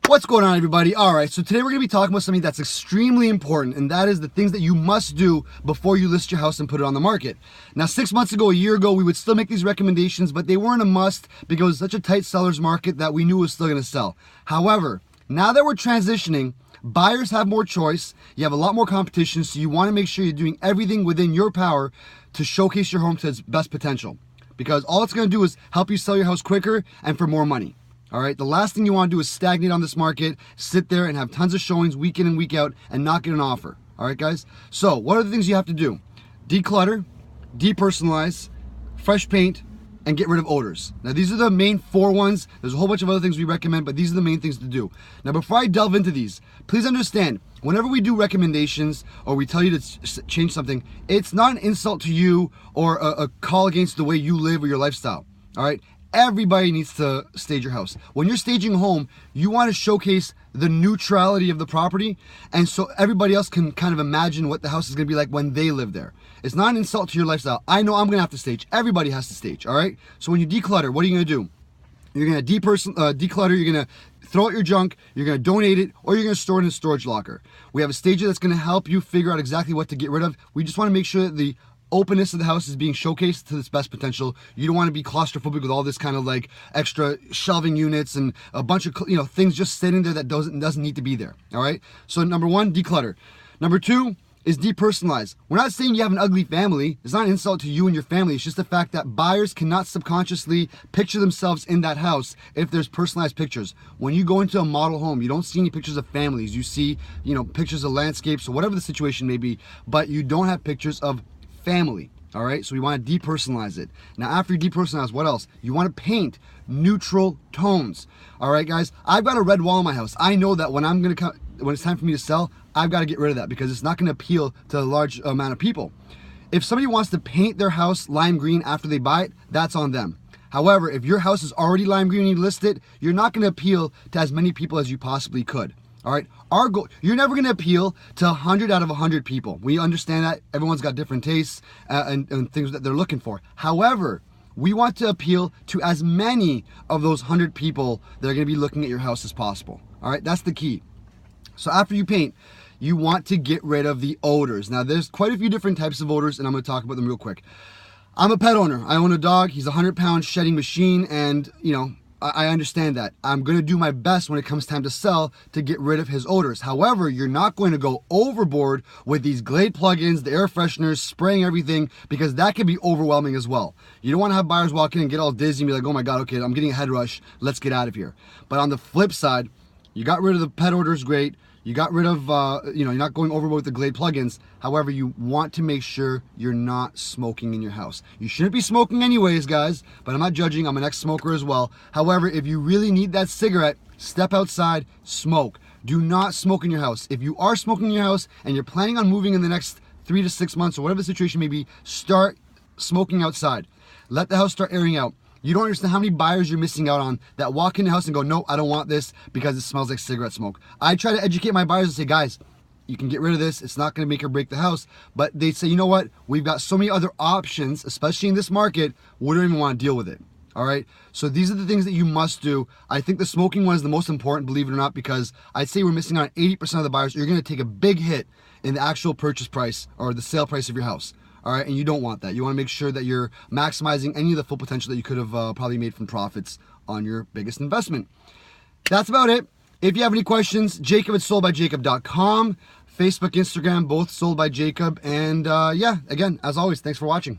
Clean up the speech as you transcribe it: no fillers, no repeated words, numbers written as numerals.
What's going on, everybody? All right, so today we're going to be talking about something that's extremely important, and that is the things that you must do before you list your house and put it on the market. Now, 6 months ago, a year ago, we would still make these recommendations, but they weren't a must because it was such a tight seller's market that we knew it was still going to sell. However, now that we're transitioning, buyers have more choice, you have a lot more competition, so you want to make sure you're doing everything within your power to showcase your home to its best potential, because all it's going to do is help you sell your house quicker and for more money. All right, the last thing you want to do is stagnate on this market, sit there and have tons of showings week in and week out and not get an offer. All right, guys? So what are the things you have to do? Declutter, depersonalize, fresh paint, and get rid of odors. Now, these are the main 4 ones. There's a whole bunch of other things we recommend, but these are the main things to do. Now, before I delve into these, please understand, whenever we do recommendations or we tell you to change something, it's not an insult to you or a call against the way you live or your lifestyle. All right? Everybody needs to stage your house. When you're staging a home, you want to showcase the neutrality of the property, and so everybody else can kind of imagine what the house is going to be like when they live there. It's not an insult to your lifestyle. I know I'm going to have to stage. Everybody has to stage, all right? So when you declutter, what are you going to do? You're going to declutter, you're going to throw out your junk, you're going to donate it, or you're going to store it in a storage locker. We have a stager that's going to help you figure out exactly what to get rid of. We just want to make sure that the openness of the house is being showcased to its best potential. You don't want to be claustrophobic with all this kind of like extra shelving units and a bunch of things just sitting there that doesn't need to be there. All right. So number 1, declutter. Number 2 is depersonalize. We're not saying you have an ugly family. It's not an insult to you and your family. It's just the fact that buyers cannot subconsciously picture themselves in that house if there's personalized pictures. When you go into a model home, you don't see any pictures of families. You see, pictures of landscapes or whatever the situation may be, but you don't have pictures of family. All right, so we want to depersonalize it. Now, after you depersonalize, what else? You want to paint neutral tones. All right, guys, I've got a red wall in my house. I know that when it's time for me to sell, I've got to get rid of that because it's not going to appeal to a large amount of people. If somebody wants to paint their house lime green after they buy it, that's on them. However, if your house is already lime green and you list it, you're not going to appeal to as many people as you possibly could. All right, our goal, you're never going to appeal to 100 out of 100 people. We understand that everyone's got different tastes and things that they're looking for. However, we want to appeal to as many of those 100 people that are going to be looking at your house as possible. All right, that's the key. So after you paint, you want to get rid of the odors. Now, there's quite a few different types of odors, and I'm going to talk about them real quick. I'm a pet owner. I own a dog. He's a 100-pound shedding machine, and, I understand that. I'm going to do my best when it comes time to sell to get rid of his odors. However, you're not going to go overboard with these Glade plugins, the air fresheners, spraying everything, because that can be overwhelming as well. You don't want to have buyers walk in and get all dizzy and be like, oh my God, okay, I'm getting a head rush. Let's get out of here. But on the flip side, you got rid of the pet odors, great. You got rid of, you're not going overboard with the Glade plugins. However, you want to make sure you're not smoking in your house. You shouldn't be smoking anyways, guys, but I'm not judging. I'm an ex-smoker as well. However, if you really need that cigarette, step outside, smoke. Do not smoke in your house. If you are smoking in your house and you're planning on moving in the next 3 to 6 months or whatever the situation may be, start smoking outside. Let the house start airing out. You don't understand how many buyers you're missing out on that walk in the house and go, no, I don't want this because it smells like cigarette smoke. I try to educate my buyers and say, guys, you can get rid of this. It's not going to make or break the house. But they say, you know what? We've got so many other options, especially in this market. We don't even want to deal with it. All right. So these are the things that you must do. I think the smoking one is the most important, believe it or not, because I'd say we're missing out on 80% of the buyers. You're going to take a big hit in the actual purchase price or the sale price of your house. All right, and you don't want that. You want to make sure that you're maximizing any of the full potential that you could have probably made from profits on your biggest investment. That's about it. If you have any questions, Jacob at SoldByJacob.com, Facebook, Instagram, both Sold by Jacob. And again, as always, thanks for watching.